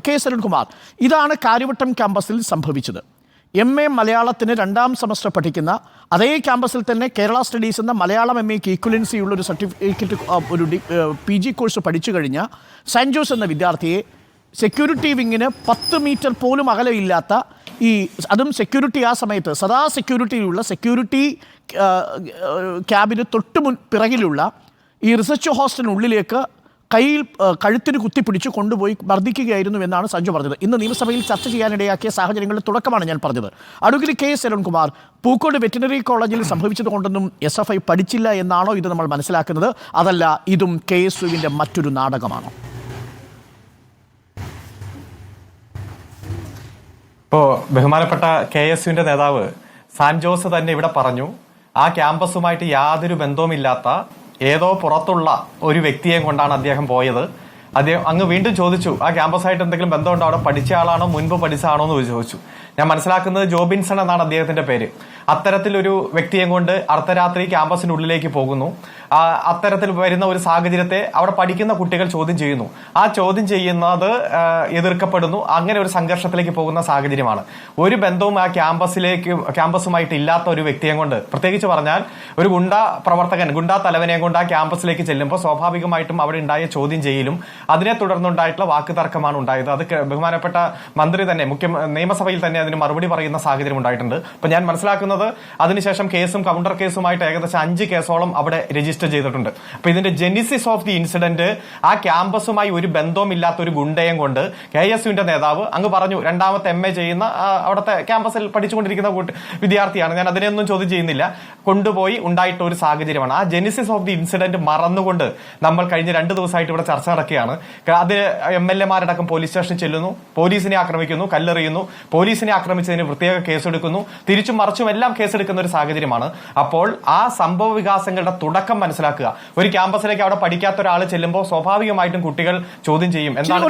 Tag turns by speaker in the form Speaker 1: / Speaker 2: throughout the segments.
Speaker 1: K Sarunkumar, ഇതാണ് കാര്യവട്ടം ക്യാമ്പസിൽ സംഭവിച്ചത്. MA മലയാളത്തിന് 2ാം സെമസ്റ്റർ പഠിക്കുന്ന അതേ ക്യാമ്പസിൽ തന്നെ കേരള സ്റ്റഡീസ് എന്ന മലയാളം MAക്ക് ഈക്വലൻസി ഉള്ള ഒരു സർട്ടിഫിക്കറ്റ് PG കോഴ്സ് പഠിച്ചു കഴിഞ്ഞ സെൻറ് ജോസ് എന്ന വിദ്യാർത്ഥിയെ സെക്യൂരിറ്റി വിങ്ങിന് 10 മീറ്റർ പോലും അകലമില്ലാത്ത അതും സെക്യൂരിറ്റി ആ സമയത്ത് സദാ സെക്യൂരിറ്റിയിലുള്ള സെക്യൂരിറ്റി ക്യാബിന് പിറകിലുള്ള ഈ റിസർച്ച് ഹോസ്റ്റലിനുള്ളിലേക്ക് കഴുത്തിന് കുത്തിപ്പിടിച്ച് കൊണ്ടുപോയി മർദ്ദിക്കുകയായിരുന്നു എന്നാണ് സഞ്ജു പറഞ്ഞത്. ഇന്ന് നിയമസഭയിൽ ചർച്ച ചെയ്യാനിടയാക്കിയ സാഹചര്യങ്ങളുടെ തുടക്കമാണ് ഞാൻ പറഞ്ഞത്. Advocate K Sarunkumar, Pookode veterinary കോളേജിൽ സംഭവിച്ചത് കൊണ്ടൊന്നും SFI പഠിച്ചില്ല എന്നാണോ ഇത് നമ്മൾ മനസ്സിലാക്കുന്നത്? അതല്ല, ഇതും KSUവിൻ്റെ മറ്റൊരു നാടകമാണോ?
Speaker 2: ഇപ്പോൾ ബഹുമാനപ്പെട്ട KSUവിൻ്റെ നേതാവ് സാൻ ജോസ് തന്നെ ഇവിടെ പറഞ്ഞു, ആ ക്യാമ്പസുമായിട്ട് യാതൊരു ബന്ധവുമില്ലാത്ത ഏതോ പുറത്തുള്ള ഒരു വ്യക്തിയെ കൊണ്ടാണ് അദ്ദേഹം പോയത്. അദ്ദേഹം അങ്ങ് വീണ്ടും ചോദിച്ചു, ആ ക്യാമ്പസായിട്ട് എന്തെങ്കിലും ബന്ധമുണ്ടോ, അവിടെ പഠിച്ച ആളാണോ, മുൻപ് പഠിച്ചതാണോ എന്ന് ചോദിച്ചു. ഞാൻ മനസ്സിലാക്കുന്നത് ജോബിൻസൺ എന്നാണ് അദ്ദേഹത്തിന്റെ പേര്. അത്തരത്തിലൊരു വ്യക്തിയെ കൊണ്ട് അർദ്ധരാത്രി ക്യാമ്പസിനുള്ളിലേക്ക് പോകുന്നു. അത്തരത്തിൽ വരുന്ന ഒരു സാഹചര്യത്തെ അവിടെ പഠിക്കുന്ന കുട്ടികൾ ചോദ്യം ചെയ്യുന്നു. ആ ചോദ്യം ചെയ്യുന്നത് എതിർക്കപ്പെടുന്നു. അങ്ങനെ ഒരു സംഘർഷത്തിലേക്ക് പോകുന്ന സാഹചര്യമാണ്. ഒരു ബന്ധവും ആ ക്യാമ്പസുമായിട്ട് ഇല്ലാത്ത ഒരു വ്യക്തിയെ കൊണ്ട്, പ്രത്യേകിച്ച് പറഞ്ഞാൽ ഒരു ഗുണ്ടാ തലവനെ കൊണ്ട് ആ ക്യാമ്പസിലേക്ക് ചെല്ലുമ്പോൾ സ്വാഭാവികമായിട്ടും അവിടെ ഉണ്ടായ ചോദ്യം ചെയ്യലും അതിനെ തുടർന്നുണ്ടായിട്ടുള്ള വാക്കുതർക്കമാണ് ഉണ്ടായത്. അത് ബഹുമാനപ്പെട്ട മന്ത്രി തന്നെ നിയമസഭയിൽ തന്നെ അതിന് മറുപടി പറയുന്ന സാഹചര്യം ഉണ്ടായിട്ടുണ്ട്. അപ്പൊ ഞാൻ മനസ്സിലാക്കുന്നത് അതിനുശേഷം കേസും കൗണ്ടർ കേസുമായിട്ട് ഏകദേശം 5 കേസോളം അവിടെ രജിസ്റ്റർ ചെയ്തിട്ടുണ്ട്. അപ്പൊ ഇതിന്റെ ജെനിസിസ് ഓഫ് ദി ഇൻസിഡന്റ് ആ ക്യാമ്പസുമായി ഒരു ബന്ധവുമില്ലാത്ത ഒരു ഗുണ്ടയം കൊണ്ട് KSUവിന്റെ നേതാവ് അങ്ങ് പറഞ്ഞു, 2ാമത്തെ MA ചെയ്യുന്ന അവിടുത്തെ ക്യാമ്പസിൽ പഠിച്ചുകൊണ്ടിരിക്കുന്ന വിദ്യാർത്ഥിയാണ്, ഞാൻ അതിനെയൊന്നും ചോദ്യം ചെയ്യുന്നില്ല, കൊണ്ടുപോയി ഉണ്ടായിട്ട ഒരു സാഹചര്യമാണ്. ആ ജെനിസിസ് ഓഫ് ദി ഇൻസിഡന്റ് മറന്നുകൊണ്ട് നമ്മൾ കഴിഞ്ഞ 2 ദിവസമായിട്ട് ഇവിടെ ചർച്ച നടക്കുകയാണ്. അത് MLA-മാരടക്കം പോലീസ് സ്റ്റേഷനിൽ ചെല്ലുന്നു, പോലീസിനെ ആക്രമിക്കുന്നു, കല്ലെറിയുന്നു, പോലീസിനെ ആക്രമിച്ചതിന് പ്രത്യേക കേസെടുക്കുന്നു, തിരിച്ചും മറിച്ചും എല്ലാം കേസെടുക്കുന്ന ഒരു സാഹചര്യമാണ്. അപ്പോൾ ആ സംഭവ വികാസങ്ങളുടെ തുടക്കം മനസ്സിലാക്കുക. ഒരു ക്യാമ്പസിലേക്ക് അവിടെ പഠിക്കാത്ത ഒരാൾ ചെല്ലുമ്പോൾ സ്വാഭാവികമായിട്ടും കുട്ടികൾ ചോദ്യം ചെയ്യും, എന്താണ്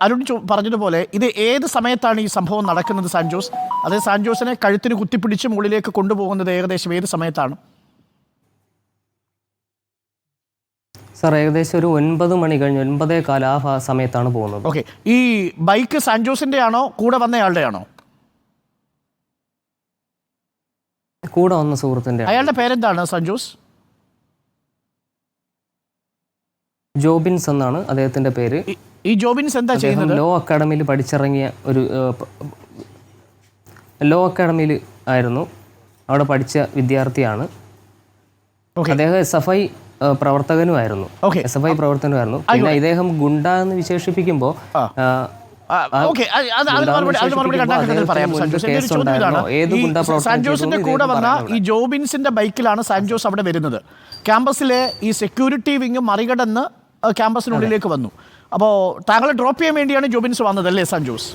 Speaker 1: അരുൺ പറഞ്ഞതുപോലെ ഇത് ഏത് സമയത്താണ് ഈ സംഭവം നടക്കുന്നത് സാൻജോസ്? അതെ, സാൻജോസിനെ കഴുത്തിന് കുത്തിപ്പിടിച്ച് മുകളിലേക്ക് കൊണ്ടുപോകുന്നത് ഏകദേശം ഏത് സമയത്താണ്?
Speaker 3: സാർ, ഏകദേശം ഒരു 9 മണി കഴിഞ്ഞ് 9:15 ആ സമയത്താണ് പോകുന്നത്.
Speaker 1: ഓക്കെ, ഈ ബൈക്ക് സാൻജോസിന്റെ ആണോ കൂടെ വന്നയാളുടെ ആണോ?
Speaker 3: കൂടെ വന്ന സുഹൃത്തിന്റെ.
Speaker 1: അയാളുടെ പേരെന്താണ് സഞ്ജോസ്?
Speaker 3: ജോബിൻസ് എന്നാണ് അദ്ദേഹത്തിന്റെ പേര്.
Speaker 1: ഈ ജോബിൻസ് എന്താ ചെയ്യുന്നത്?
Speaker 3: ലോ അക്കാഡമിയിൽ പഠിച്ചിറങ്ങിയ ഒരു ലോ അക്കാഡമിയിൽ ആയിരുന്നു, അവിടെ പഠിച്ച വിദ്യാർത്ഥിയാണ്. അദ്ദേഹം SFI പ്രവർത്തകനുമായിരുന്നു. പിന്നെ ഇദ്ദേഹം ഗുണ്ട എന്ന് വിശേഷിപ്പിക്കുമ്പോൾ
Speaker 1: സാൻജോസിന്റെ കൂടെ വന്ന ഈ ജോബിൻസിന്റെ ബൈക്കിലാണ് സാൻജോസ് അവിടെ വരുന്നത്. ക്യാമ്പസിലെ ഈ സെക്യൂരിറ്റി വിങ് മറികടന്ന് ക്യാമ്പസിനുള്ളിലേക്ക് വന്നു. അപ്പോൾ താങ്കളെ ഡ്രോപ്പ് ചെയ്യാൻ വേണ്ടിയാണ് ജോബിൻസ് വന്നത് അല്ലേ സാൻജോസ്?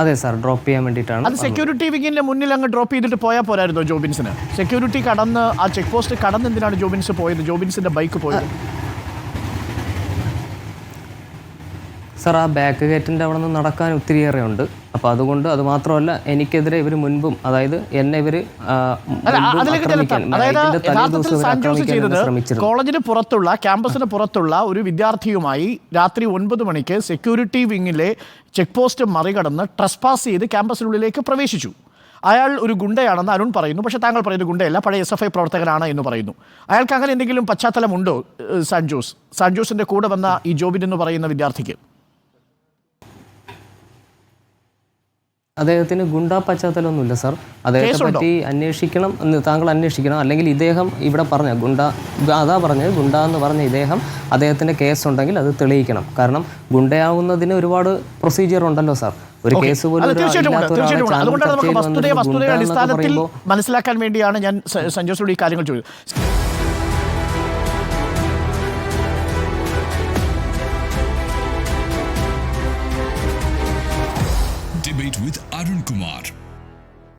Speaker 3: അതെ സാർ, ഡ്രോപ്പ് ചെയ്യാൻ വേണ്ടിയിട്ടാണ്.
Speaker 1: അത് സെക്യൂരിറ്റി വിങ്ങിന്റെ മുന്നിൽ അങ്ങ് ഡ്രോപ്പ് ചെയ്തിട്ട് പോയാൽ പോരായിരുന്നോ ജോബിൻസിന്? സെക്യൂരിറ്റി കടന്ന് ആ ചെക്ക് പോസ്റ്റ് കടന്ന് എന്തിനാണ് ജോബിൻസ് പോയത്, ജോബിൻസിന്റെ ബൈക്ക് പോയത്?
Speaker 3: സാർ, ആ ബാക്ക് ഗേറ്റിൻ്റെ അവിടെ നിന്ന് നടക്കാൻ ഒത്തിരിയേറെ ഉണ്ട്. അപ്പോൾ അതുകൊണ്ട് അത് മാത്രമല്ല, എനിക്കെതിരെ ഇവർ മുൻപും, അതായത് എന്നെ ഇവർ
Speaker 1: കോളേജിന് പുറത്തുള്ള ക്യാമ്പസിന് പുറത്തുള്ള ഒരു വിദ്യാർത്ഥിയുമായി രാത്രി 9 മണിക്ക് സെക്യൂരിറ്റി വിങ്ങിലെ ചെക്ക് പോസ്റ്റ് മറികടന്ന് ട്രസ്പാസ് ചെയ്ത് ക്യാമ്പസിനുള്ളിലേക്ക് പ്രവേശിച്ചു. അയാൾ ഒരു ഗുണ്ടയാണെന്ന് അരുൺ പറയുന്നു, പക്ഷേ താങ്കൾ പറയുന്നത് ഗുണ്ടയല്ല, പഴയ SFI പ്രവർത്തകനാണ് എന്ന് പറയുന്നു. അയാൾക്ക് അങ്ങനെ എന്തെങ്കിലും പശ്ചാത്തലമുണ്ടോ സാൻജോസിന്റെ കൂടെ വന്ന ഈ ജോബിൻ എന്ന് പറയുന്ന വിദ്യാർത്ഥിക്ക്?
Speaker 3: അദ്ദേഹത്തിന് ഗുണ്ടാ പശ്ചാത്തലമൊന്നുമില്ല സാർ. അദ്ദേഹത്തെ പറ്റി അന്വേഷിക്കണം എന്ന് താങ്കൾ അന്വേഷിക്കണം. അല്ലെങ്കിൽ ഇദ്ദേഹം ഇവിടെ പറഞ്ഞ ഗുണ്ട എന്ന് പറഞ്ഞ അദ്ദേഹത്തിൻ്റെ കേസുണ്ടെങ്കിൽ അത് തെളിയിക്കണം. കാരണം ഗുണ്ടയാവുന്നതിന് ഒരുപാട് പ്രൊസീജിയർ ഉണ്ടല്ലോ സാർ. ഒരു കേസ് പോലും
Speaker 1: അടിസ്ഥാനത്തിൽ മനസ്സിലാക്കാൻ വേണ്ടിയാണ് ഞാൻ സഞ്ജോസിനോട് ഈ കാര്യങ്ങൾ ചോദിച്ചത്.